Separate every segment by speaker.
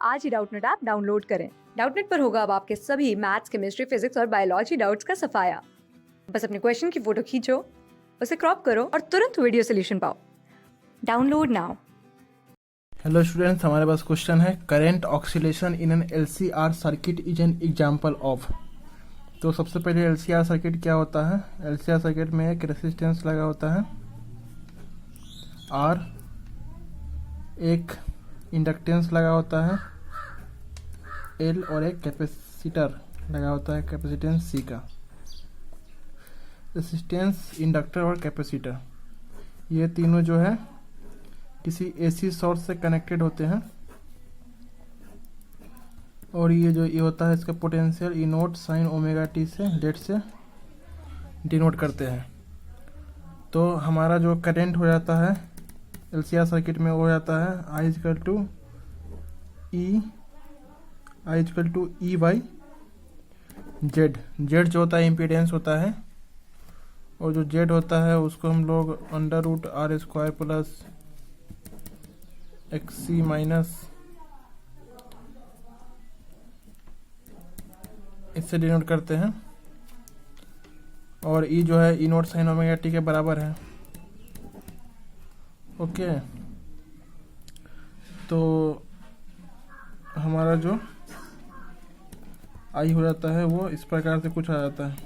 Speaker 1: आज ही Doubtnut app download करें। Doubtnut पर होगा अब आपके सभी मैथ्स, केमिस्ट्री, फिजिक्स और बायोलॉजी डाउट्स का सफाया। बस अपने क्वेश्चन की फोटो खींचो, उसे क्रॉप करो और तुरंत वीडियो सोल्यूशन पाओ। Download now.
Speaker 2: हेलो स्टूडेंट्स, हमारे पास क्वेश्चन है current oscillation in an LCR circuit is an example of. तो सबसे पहले एलसीआर सर्किट क्या होता है। एलसीआर सर्किट में एक रेसिस्टेंस लगा होता है आर, एक इंडक्टेंस लगा होता है एल और एक कैपेसिटर लगा होता है कैपेसिटेंस सी का। रेसिस्टेंस, इंडक्टर और कैपेसिटर ये तीनों जो है किसी एसी सोर्स से कनेक्टेड होते हैं और ये होता है इसका पोटेंशियल ई नोट साइन ओमेगा टी से लेट से डिनोट करते हैं। तो हमारा जो करंट हो जाता है एलसीआर सर्किट में वो हो जाता है I equal to E by Z. Z जो होता है इम्पीडेंस होता है और जो जेड होता है उसको हम लोग under root r square plus x c minus इससे डिनोट करते हैं और ई जो है e naught sine omega t के बराबर है। ओके, तो हमारा जो आई हो जाता है वो इस प्रकार से कुछ आ जाता है।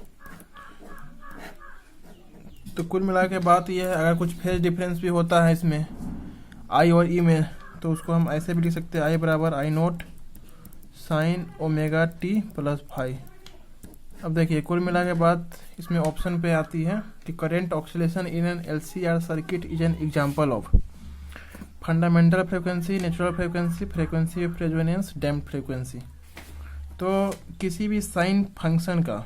Speaker 2: तो कुल मिला के बात यह है, अगर कुछ फेज डिफरेंस भी होता है इसमें आई और ई में तो उसको हम ऐसे भी लिख सकते हैं आई बराबर I naught sine omega T plus phi. अब देखिए कुल मिला के बात इसमें ऑप्शन पे आती है कि current oscillation in an LCR circuit is an example of fundamental frequency, natural frequency, frequency of resonance, damped frequency. तो किसी भी साइन फंक्शन का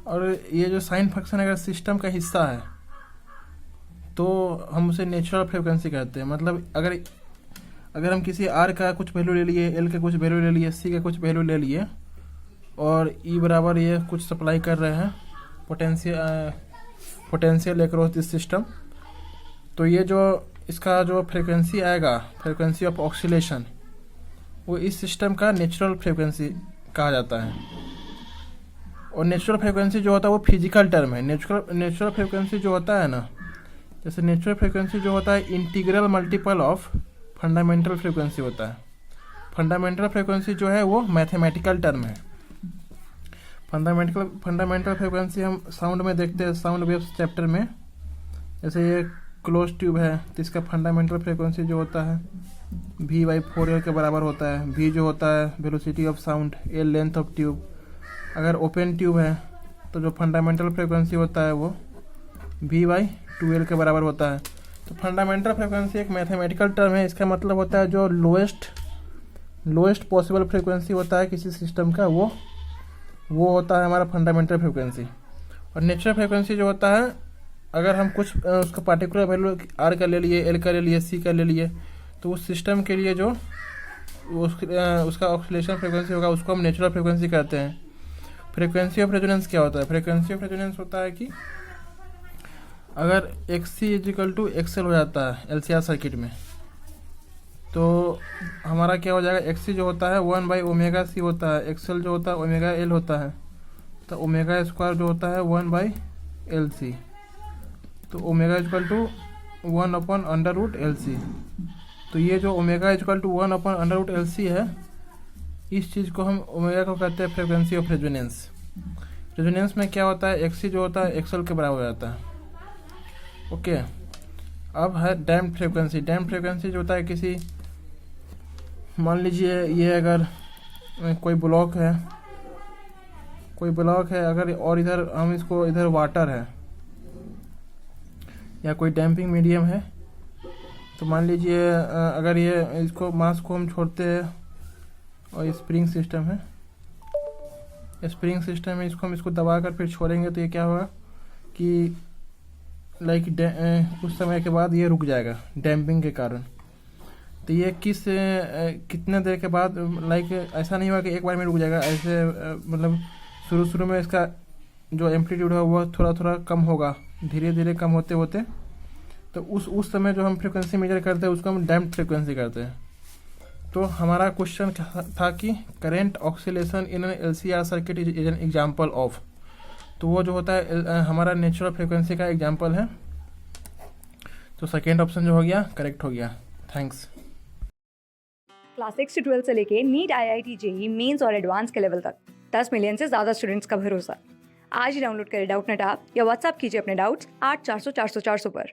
Speaker 2: और ये जो साइन फंक्शन अगर सिस्टम का हिस्सा है तो हम उसे नेचुरल फ्रीक्वेंसी कहते हैं। मतलब अगर हम किसी आर का कुछ वैल्यू ले लिए, एल का कुछ वैल्यू ले लिए, सी का कुछ वैल्यू ले लिए और ई बराबर ये कुछ सप्लाई कर रहे हैं पोटेंशियल अक्रॉस दिस सिस्टम, तो ये जो इसका जो फ्रीक्वेंसी आएगा, फ्रीक्वेंसी ऑफ ऑक्सीलेशन, वो इस सिस्टम का नेचुरल फ्रीक्वेंसी कहा जाता है। और नेचुरल फ्रीक्वेंसी जो होता है वो फिजिकल टर्म है। नेचुरल फ्रीक्वेंसी जो होता है ना, जैसे नेचुरल फ्रीक्वेंसी जो होता है integral multiple of fundamental frequency होता है। फंडामेंटल फ्रीक्वेंसी जो है वो मैथमेटिकल टर्म है। फंडामेंटल फ्रीक्वेंसी हम साउंड में देखते हैं, साउंड वेव्स चैप्टर में। जैसे ये क्लोज ट्यूब है तो इसका फंडामेंटल फ्रीक्वेंसी जो होता है v बाई 4l के बराबर होता है। v जो होता है velocity of sound, l length of tube. अगर ओपन ट्यूब है तो जो फंडामेंटल फ्रीक्वेंसी होता है वो v बाई 2l के बराबर होता है। तो फंडामेंटल फ्रीक्वेंसी एक मैथमेटिकल टर्म है। इसका मतलब होता है जो लोएस्ट पॉसिबल फ्रीक्वेंसी होता है किसी सिस्टम का, वो होता है हमारा फंडामेंटल फ्रीक्वेंसी। और नेचुरल फ्रीक्वेंसी जो होता है, अगर हम कुछ उसका पार्टिकुलर वैल्यू आर का ले लिए, एल का ले लिए, सी का ले लिए, तो उस सिस्टम के लिए जो उसका ऑक्सीलेशन फ्रीक्वेंसी होगा उसको हम नेचुरल फ्रीक्वेंसी कहते हैं। फ्रीक्वेंसी ऑफ रेजोनेंस क्या होता है? फ्रीक्वेंसी ऑफ रेजोनेंस होता है कि अगर x c is equal to x l हो जाता है एलसीआर सर्किट में, तो हमारा क्या हो जाएगा, एक्सी जो होता है 1 बाई ओमेगा सी होता है, एक्सएल जो होता है ओमेगा एल होता है, तो ओमेगा स्क्वायर जो होता है 1 बाई एल सी। तो omega equal to 1 upon under root L C. तो ये जो omega equal to 1 upon under root L C है, इस चीज़ को हम ओमेगा को कहते हैं फ्रीक्वेंसी ऑफ रेजोनेंस। रेजोनेंस में क्या होता है, एक्सी जो होता है एक्सएल के बराबर हो जाता है। ओके, अब है डैम्प्ड फ्रीक्वेंसी। डैम्प्ड फ्रीक्वेंसी जो होता है किसी, मान लीजिए ये अगर कोई ब्लॉक है अगर, और इधर हम इसको, इधर वाटर है या कोई डैम्पिंग मीडियम है, तो मान लीजिए अगर ये इसको मास को हम छोड़ते हैं और ये स्प्रिंग सिस्टम है, इसको हम इसको दबा कर फिर छोड़ेंगे तो ये क्या होगा कि कुछ समय के बाद ये रुक जाएगा डैम्पिंग के कारण। तो ये कितने देर के बाद, ऐसा नहीं हुआ कि एक बार में रुक जाएगा, ऐसे मतलब शुरू में इसका जो एम्पलीट्यूड है वो थोड़ा थोड़ा कम होगा, धीरे धीरे कम होते होते तो उस समय जो हम फ्रिक्वेंसी मेजर करते हैं उसको हम डैम्प्ड फ्रिक्वेंसी करते हैं। तो हमारा क्वेश्चन था कि current oscillation in an LCR circuit is an example of, तो वो जो होता है हमारा नेचुरल फ्रिक्वेंसी का एग्जाम्पल है। तो सेकेंड ऑप्शन जो हो गया करेक्ट हो गया। थैंक्स।
Speaker 1: क्लास 6 से 12 से लेके नीट, IIT, JEE मेंस और एडवांस के लेवल तक 10 मिलियन से ज़्यादा स्टूडेंट्स का भरोसा। आज ही डाउनलोड करें डाउटनेट ऐप या व्हाट्सएप कीजिए अपने डाउट्स 8400 400 400 पर।